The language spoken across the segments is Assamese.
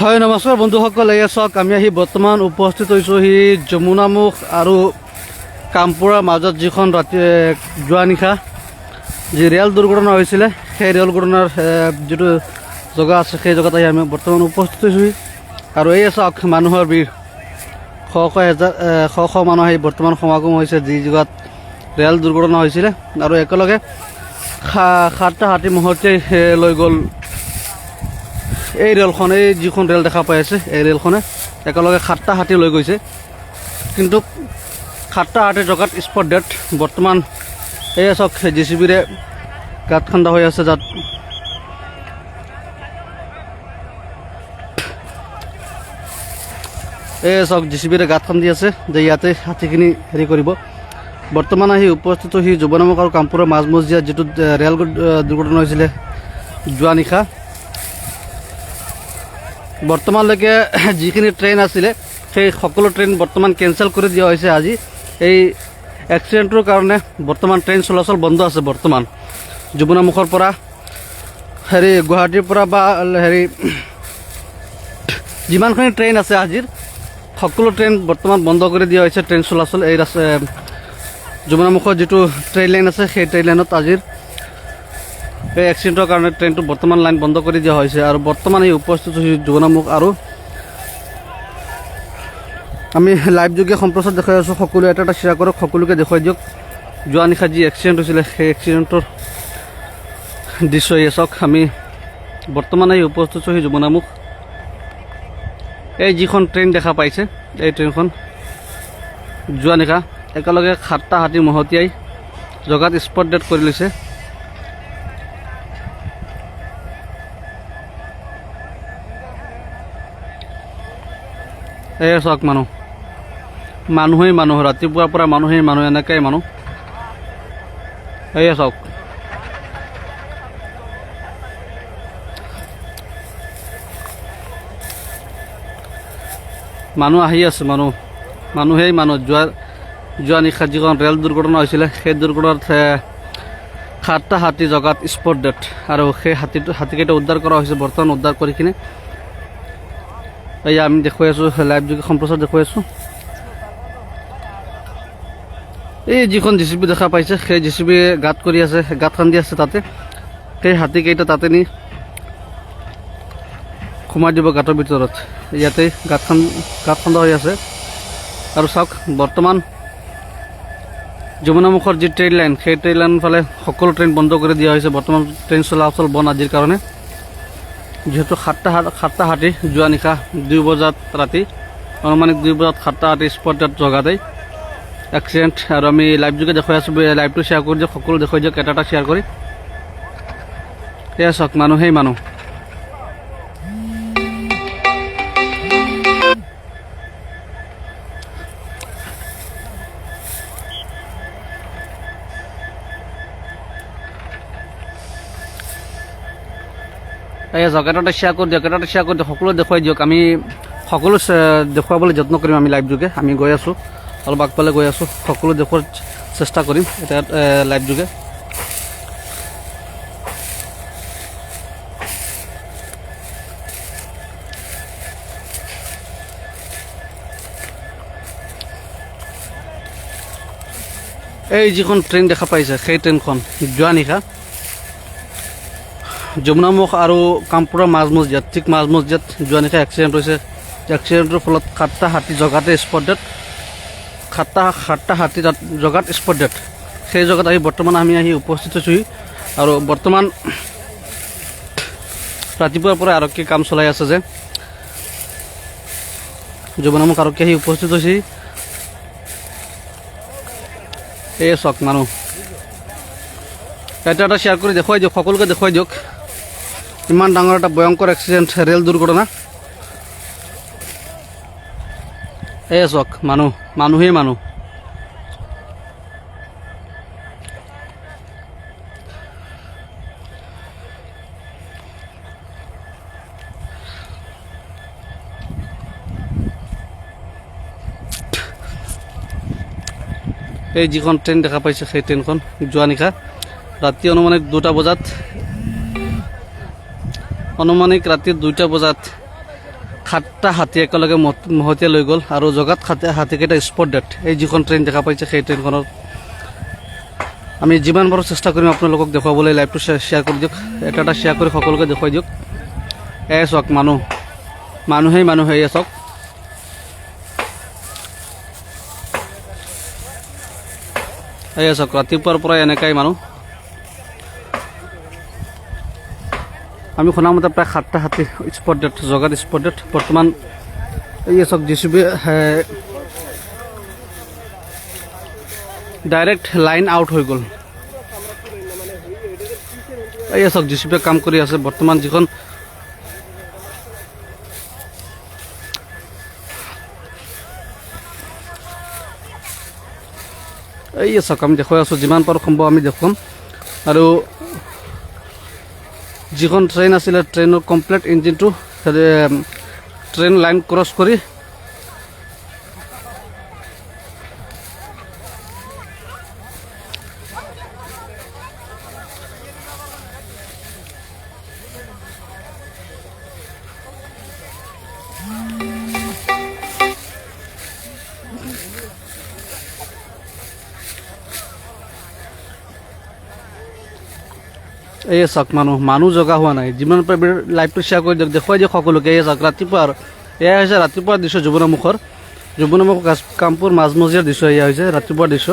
হয় নমস্কাৰ বন্ধুসকল, এয়া চাওক আমি আহি বৰ্তমান উপস্থিত হৈছোঁহি যমুনামুখ আৰু কামপুৰৰ মাজত যিখন ৰাতি যোৱা নিশা যি ৰেল দুৰ্ঘটনা হৈছিলে, সেই ৰেল দুৰ্ঘটনাৰ যিটো জেগা আছে সেই জেগাত আহি আমি বৰ্তমান উপস্থিত হৈছোঁহি। আৰু এয়া চাওক মানুহৰ ভিৰ, শ শ মানুহ আহি বৰ্তমান সমাগম হৈছে যি জেগাত ৰেল দুৰ্ঘটনা হৈছিলে। আৰু একেলগে 7টা হাতী মুহূৰ্তেই লৈ গ'ল এই ৰেলখন। এই যিখন ৰেল দেখা পাই আছে এই ৰেলখনে একেলগে 7টা হাতী লৈ গৈছে, কিন্তু 7টা হাতীৰ জেগাত স্পট ডেড। বৰ্তমান এই চাওক JCBৰে গাঁত খান্দা হৈ আছে, যাত এই চাওক JCBৰে গাঁত খান্দি আছে যে ইয়াতে হাতীখিনি হেৰি কৰিব। বৰ্তমান আহি উপস্থিত হৈ যমুনামুখ আৰু কামপুৰৰ মাজমজিয়াত যিটো ৰেল দুৰ্ঘটনা হৈছিলে যোৱা নিশা, বৰ্তমানলৈকে যিখিনি ট্ৰেইন আছিলে সেই সকলো ট্ৰেইন বৰ্তমান কেঞ্চেল কৰি দিয়া হৈছে। আজি এই এক্সিডেণ্টৰ কাৰণে বৰ্তমান ট্ৰেইন চলাচল বন্ধ আছে। বৰ্তমান যমুনামুখৰ পৰা গুৱাহাটীৰ পৰা বা যিমানখিনি ট্ৰেইন আছে আজিৰ সকলো ট্ৰেইন বৰ্তমান বন্ধ কৰি দিয়া হৈছে ট্ৰেইন চলাচল। এই যমুনামুখৰ যিটো ট্ৰেইন লাইন আছে সেই ট্ৰেইন লাইনত আজিৰ এই এক্সিডেণ্টৰ কাৰণে ট্ৰেইনটো বৰ্তমান লাইন বন্ধ কৰি দিয়া হৈছে। আৰু বৰ্তমান এই উপস্থিত হৈছোঁ যমুনামুখ, আৰু আমি লাইভ যোগে সম্প্ৰচাৰ দেখাই আছোঁ। সকলোৱে এটা শ্বেয়াৰ কৰক, সকলোকে দেখুৱাই দিয়ক যোৱা নিশা যি এক্সিডেণ্ট হৈছিলে সেই এক্সিডেণ্টৰ দৃশ্য। চাওক আমি বৰ্তমান এই উপস্থিত হৈছোঁ যমুনামুখ। এই যিখন ট্ৰেইন দেখা পাইছে এই ট্ৰেইনখন যোৱা নিশা একেলগে 7টা হাতী মহতিয়াই জেগাত স্পট ডেড কৰি লৈছে। এয়া চাওক মানুহেই মানুহ, ৰাতিপুৱাৰ পৰা মানুহেই মানুহ, এনেকাই মানুহ। এয়া চাওক মানুহ আহি আছে, মানুহেই মানুহ। যোৱা নিশা যিখন ৰেল দুৰ্ঘটনা হৈছিলে সেই দুৰ্ঘটনাত 7টা হাতী জেগাত স্পট ডেড। আৰু সেই হাতীকেইটা উদ্ধাৰ কৰা হৈছে। বৰ্তমান উদ্ধাৰ কৰি কিনে এয়া আমি দেখুৱাই আছোঁ, লাইভ যোগে সম্প্ৰচাৰ দেখুৱাই আছোঁ। এই যিখন JCB দেখা পাইছে সেই JCB গাঁত কৰি আছে, গাঁত খান্দি আছে। তাতে সেই হাতীকেইটা তাতে নি সোমাই দিব গাঁতৰ ভিতৰত। ইয়াতে গাঁত খান্দা হৈ আছে। আৰু চাওক বৰ্তমান যমুনামুখৰ যি ট্ৰেইন লাইন সেই ট্ৰেইন লাইন ফালে সকলো ট্ৰেইন বন্ধ কৰি দিয়া হৈছে। বৰ্তমান ট্ৰেইন চলাচল বন্ধ আজিৰ কাৰণে, যিহেতু 7টা হাতী যোৱা নিশা 2 বজাত ৰাতি অনুমানিক 2 বজাত 7টা হাতী স্পটেড জেগাতেই এক্সিডেণ্ট। আৰু আমি লাইভ যোগে দেখুৱাই আছোঁ। লাইভটো শ্বেয়াৰ কৰি দিয়ক, সকলো দেখুৱাই দিয়ক এটা শ্বেয়াৰ কৰি। এয়া চাওক মানুহেই মানুহ। এয়া চাওক এটা শ্বেয়াৰ কৰি দিয়ক, এটা শ্বেয়াৰ কৰি দিয়ক, সকলো দেখুৱাই দিয়ক। আমি সকলো দেখুৱাবলৈ যত্ন কৰিম। আমি লাইভ যোগে আমি গৈ আছোঁ, অলপ আগফালে গৈ আছোঁ, সকলো দেখুৱাৰ চেষ্টা কৰিম এতিয়া লাইভ যোগে। এই যিখন ট্ৰেইন দেখা পাইছে সেই ট্ৰেইনখন যোৱা নিশা যমুনামুখ আৰু কামপুৰৰ মাজমজিয়াত, ঠিক মাজমজিয়াত যোৱা নিশা এক্সিডেণ্ট হৈছে। এক্সিডেণ্টৰ ফলত 7টা হাতী জেগাতে স্পট ডেড। 7টা হাতী জেগাত স্পট ডেড। সেই জেগাত আহি বৰ্তমান আমি আহি উপস্থিত হৈছোঁ। আৰু বৰ্তমান ৰাতিপুৱাৰ পৰা আৰক্ষী কাম চলাই আছে যে যমুনামুখ আৰক্ষী আহি উপস্থিত হৈছে। এই চাওক মানুহ, এটা শ্বেয়াৰ কৰি দেখুৱাই দিয়ক, সকলোকে দেখুৱাই দিয়ক ইমান ডাঙৰ এটা ভয়ংকৰ এক্সিডেণ্ট, ৰেল দুৰ্ঘটনা। এই চাওক মানুহেই মানুহ। এই যিখন ট্ৰেইন দেখা পাইছে সেই ট্ৰেইনখন যোৱা নিশা ৰাতি অনুমানিক 2টা বজাত সাতটা হাতী একেলগে মহতিয়াই লৈ গ'ল আৰু জগাত হাতীকেইটা স্পট ডেড। এই যিখন ট্ৰেইন দেখা পাইছে সেই ট্ৰেইনখনৰ আমি যিমান পাৰোঁ চেষ্টা কৰিম আপোনালোকক দেখুৱাবলৈ। লাইভটো শ্বেয়াৰ কৰি দিয়ক, এটা শ্বেয়াৰ কৰি সকলোকে দেখুৱাই দিয়ক। চাওক মানুহেই চাওক। চাওক ৰাতিপুৱাৰ পৰাই এনেকাই মানুহ। আমি শুনা মতে প্ৰায় 7টা হাতী স্পট ডেড, জগাত স্পট ডেড। বৰ্তমান চাওক JCB ডাইৰেক্ট লাইন আউট হৈ গ'ল। চাওক JCB কাম কৰি আছে বৰ্তমান। যিখন চাওক আমি দেখুৱাই আছোঁ, যিমান পাৰোঁ সম্ভৱ আমি দেখুৱাম। আৰু যিখন ট্ৰেইন আছিলে ট্ৰেইনৰ কমপ্লিট ইঞ্জিনটো ট্ৰেইন লাইন ক্ৰছ কৰি চাওক মানুহ জগা হোৱা নাই। যিমান পাৰে লাইভটো শ্বেয়াৰ কৰি দিয়ক, দেখুৱাই দিয়ক সকলোকে। চাওক ৰাতিপুৱা আৰু এয়া হৈছে ৰাতিপুৱাৰ দৃশ্য যমুনামুখৰ কামপুৰ মাজমজিয়াৰ দৃশ্য। এয়া হৈছে ৰাতিপুৱাৰ দৃশ্য।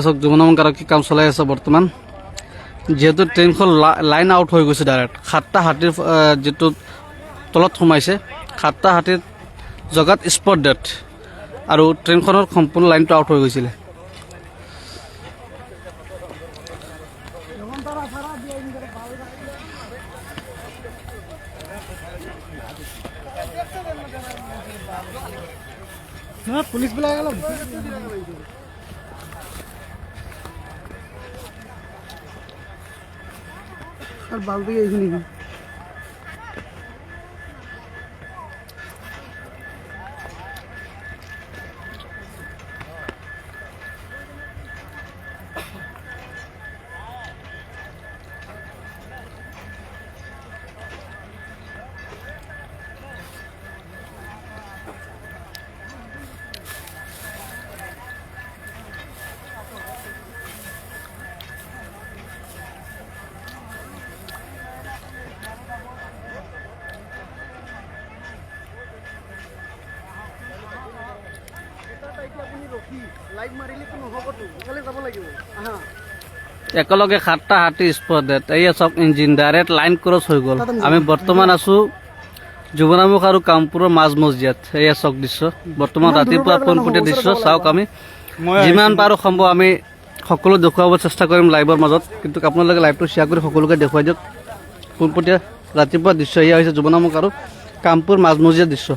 চাওক যমুনামুখ আৰক্ষী কাম চলাই আছে বৰ্তমান। যিহেতু ট্ৰেইনখন লাইন আউট হৈ গৈছে ডাইৰেক্ট, 7টা হাতীৰ যিটো তলত সোমাইছে, 7টা হাতীৰ জগাত স্পট ডেড আৰু ট্ৰেইনখনৰ সম্পূৰ্ণ লাইনটো আউট হৈ গৈছিলে। পুলিচবিলাক আৰ বালতি এইখানে একেলগে 7টা হাতী স্পট ডেড। চাওক ইঞ্জিন ডাইৰেক্ট লাইন ক্ৰছ হৈ গ'ল। আমি বৰ্তমান আছোঁ যমুনামুখ আৰু কামপুৰৰ মাজমজিয়াত। চাওক দৃশ্য বৰ্তমান ৰাতিপুৱা পোনপটীয়া দৃশ্য। চাওক আমি যিমান পাৰোঁ সম্ভৱ আমি সকলো দেখুৱাব চেষ্টা কৰিম লাইভৰ মাজত, কিন্তু আপোনালোকে লাইভটো শ্বেয়াৰ কৰি সকলোকে দেখুৱাই দিয়ক। পোনপটীয়া ৰাতিপুৱা দৃশ্য এয়া হৈছে যমুনামুখ আৰু কামপুৰ মাজমজিয়াৰ দৃশ্য।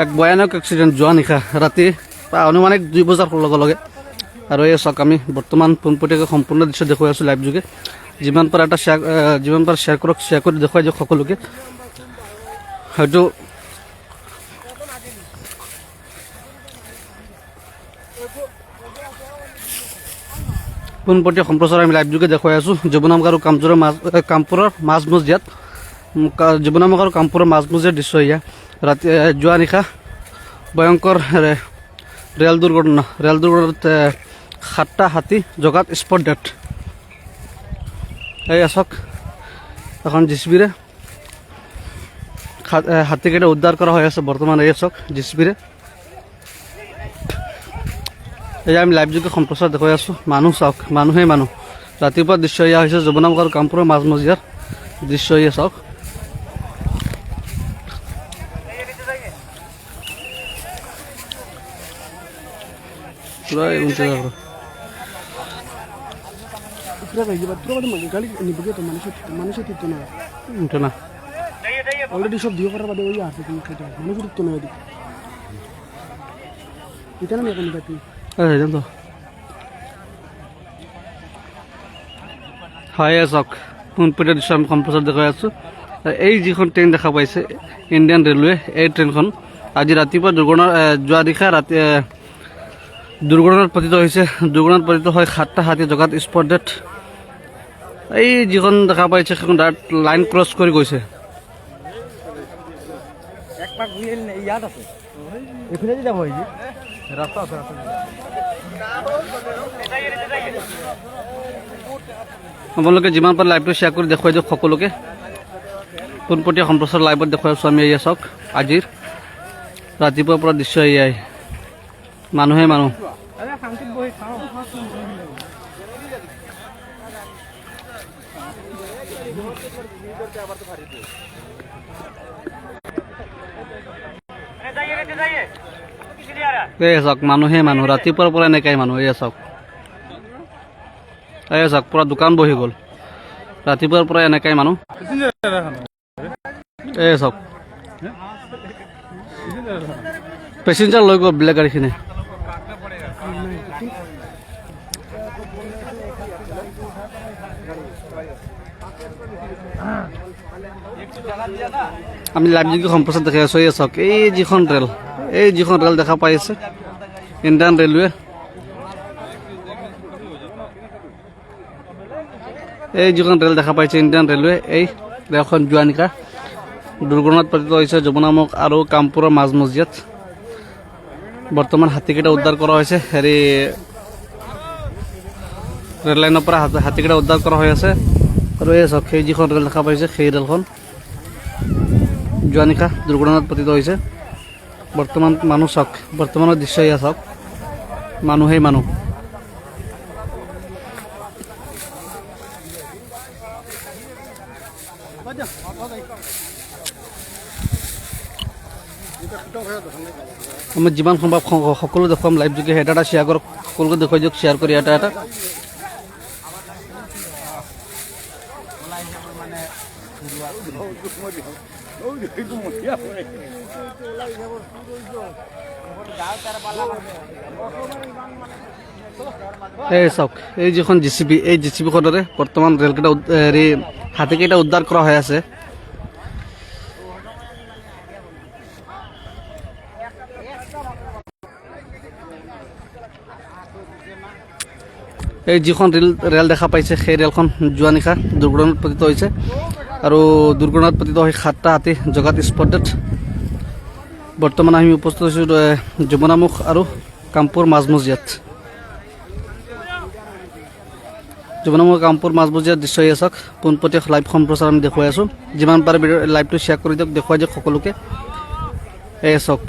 এক ভয়ানক এক্সিডেণ্ট যোৱা নিশা ৰাতি অনুমানিক 2 বজাৰ লগে লগে। আৰু চাওক আমি বৰ্তমান পোনপটীয়াকৈ সম্পূৰ্ণ দৃশ্য দেখুৱাই আছোঁ লাইভ যোগে। যিমান পাৰে শ্বেয়াৰ কৰক, শ্বেয়াৰ কৰি দেখুৱাই দিয়ক সকলোকে। হয়তো পোনপটীয়া সম্প্ৰচাৰ আমি লাইভ যোগে দেখুৱাই আছোঁ যমুনামুখ আৰু কামপুৰৰ মাজমজিয়াত। যমুনামুখ আৰু কামপুৰৰ মাজমজিয়াৰ দৃশ্য এয়া ৰাতি যোৱা নিশা ভয়ংকৰ ৰেল দুৰ্ঘটনাত 7টা হাতী জগাত স্পট ডেড। চাওক এখন JCBৰে হাতীকেইটা উদ্ধাৰ কৰা হৈ আছে বৰ্তমান। চাওক JCBৰে এই আমি লাইভ যোগে সম্প্ৰচাৰ দেখুৱাই আছোঁ। মানুহ চাওক, মানুহেই মানুহ। ৰাতিপুৱা দৃশ্য এয়া হৈছে যমুনামুখ আৰু কামপুৰৰ মাজমজিয়াৰ দৃশ্য এয়া চাওক। পুৰা অলরেডি সব দিয়ে করার বাদে ওই আছে তুমি খেতে মানুষ উঠতো না ওদিকে এটা না এখন দেখি তো হয় চাওক পোনপটীয়া দৃশ্য আমি সম্প্ৰচাৰ দেখুৱাই আছোঁ। এই যিখন ট্ৰেইন দেখা পাইছে ইণ্ডিয়ান ৰেলৱে, এই ট্ৰেইনখন আজি ৰাতিপুৱা যোৱা নিশা দুৰ্ঘটনাত পতিত হৈছে। দুৰ্ঘটনাত পতিত হয় 7টা হাতী জগাত স্পট ডেথ। এই যিখন দেখা পাইছে সেইখন ডাইৰেক্ট লাইন ক্ৰছ কৰি গৈছে। আপোনালোকে যিমান পাৰে লাইভটো শ্বেয়াৰ কৰি দেখুৱাই দিয়ক সকলোকে। পোনপটীয়া সম্প্ৰচাৰ লাইভত দেখুৱাই আছোঁ আমি। এয়া চাওক আজিৰ ৰাতিপুৱাৰ পৰা দৃশ্য এয়াই, মানুহে মানুহ। এই চাওক মানুহে মানুহ, ৰাতিপুৱাৰ পৰা এনেকাই মানুহ। এয়া চাওক, এয়া চাওক পুৰা দোকান বহি গ'ল। ৰাতিপুৱাৰ পৰা এনেকাই মানুহ। এই চাওক পেচেঞ্জাৰ লৈ গ'ল বেলেগ গাড়ীখিনি। আমি লাইভ যোগে সম্প্ৰচাৰ দেখাই আছোঁ। এই চাওক এই যিখন ৰেল দেখা পাই আছে ইণ্ডিয়ান ৰেলৱে, এই যিখন ৰেল দেখা পাইছে ইণ্ডিয়ান ৰেলৱে, এই ৰেলখন যোৱা নিশা দুৰ্ঘটনাত পতিত হৈছে যমুনামুখ আৰু কামপুৰৰ মাজমজিয়াত। বৰ্তমান হাতীকেইটা উদ্ধাৰ কৰা হৈছে। ৰেল লাইনৰ পৰা হাতীকেইটা উদ্ধাৰ কৰা হৈ আছে। আৰু এই চাওক সেই যিখন ৰেল দেখা পাইছে সেই ৰেলখন যোৱা নিশা দুৰ্ঘটনাত পতিত হৈছে। বৰ্তমান মানুহ চাওক, বৰ্তমানৰ দৃশ্য এয়া চাওক, মানুহেই মানুহ। আমি যিমান সম্ভৱ সকলো দেখুৱাম লাইভ যোগে। এটা এটা শ্বেয়াৰ কৰক, সকলোকে দেখুৱাই দিয়ক শ্বেয়াৰ কৰি এটা এটা। এই চাওক এই যিখন জেচিবি, এই জেচিবিখনেৰে বৰ্তমান ৰেলকেইটা হাতীকেইটা উদ্ধাৰ কৰা হৈ আছে। এই যিখন ৰেল দেখা পাইছে সেই ৰেলখন যোৱা নিশা দুৰ্ঘটনাত পতিত হৈছে। আৰু দুৰ্ঘটনাত পতিত হৈ 7টা হাতী জগাত স্পট ডেথ। বৰ্তমান আমি উপস্থিত হৈছোঁ যমুনামুখ আৰু কামপুৰ মাজমজিয়াত। যমুনামুখ কামপুৰ মাজমজিয়াত দৃশ্য এয়া চাওক। পোনপটীয়া লাইভ সম্প্ৰচাৰ আমি দেখুৱাই আছোঁ। যিমান পাৰে লাইভটো শ্বেয়াৰ কৰি দিয়ক, দেখুৱাই দিয়ক সকলোকে। এয়া চাওক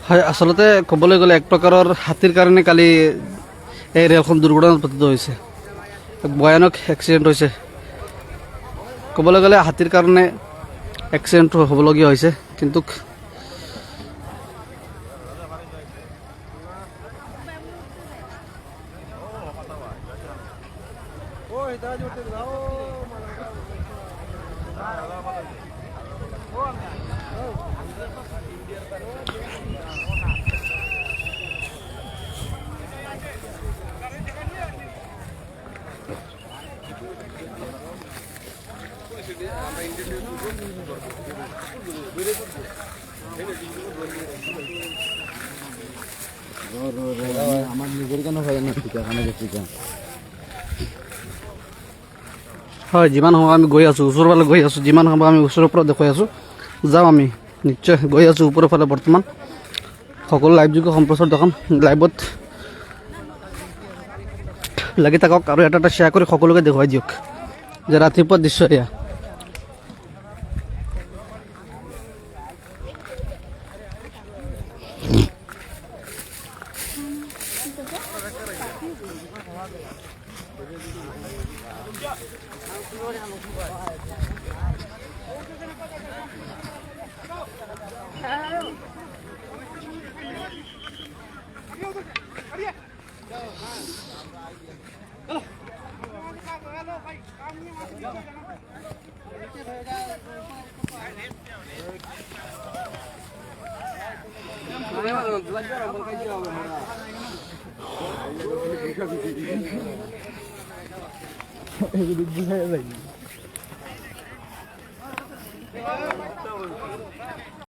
হয়, আচলতে ক'বলৈ গ'লে এক প্ৰকাৰৰ হাতীৰ কাৰণে কালি এই ৰেলখন দুৰ্ঘটনাত পতিত হৈছে। ভয়ানক এক্সিডেণ্ট হৈছে। ক'বলৈ গ'লে হাতীৰ কাৰণে এক্সিডেণ্ট হ'বলগীয়া হৈছে। কিন্তু আমার নিজের কেন হয় না, ঠিক আছে। হয় যিমান সময় আমি গৈ আছোঁ ওচৰৰ ফালে গৈ আছোঁ, যিমান সময় আমি ওচৰৰ পৰা দেখুৱাই আছোঁ, যাওঁ আমি নিশ্চয় গৈ আছোঁ ওপৰৰ ফালে বৰ্তমান। সকলো লাইভযোগ্য সম্প্ৰচাৰ দেখাম, লাইভত লাগি থাকক আৰু এটা এটা শ্বেয়াৰ কৰি সকলোকে দেখুৱাই দিয়ক যে ৰাতিপুৱা দৃশ্য এয়া। বুঝাই যায়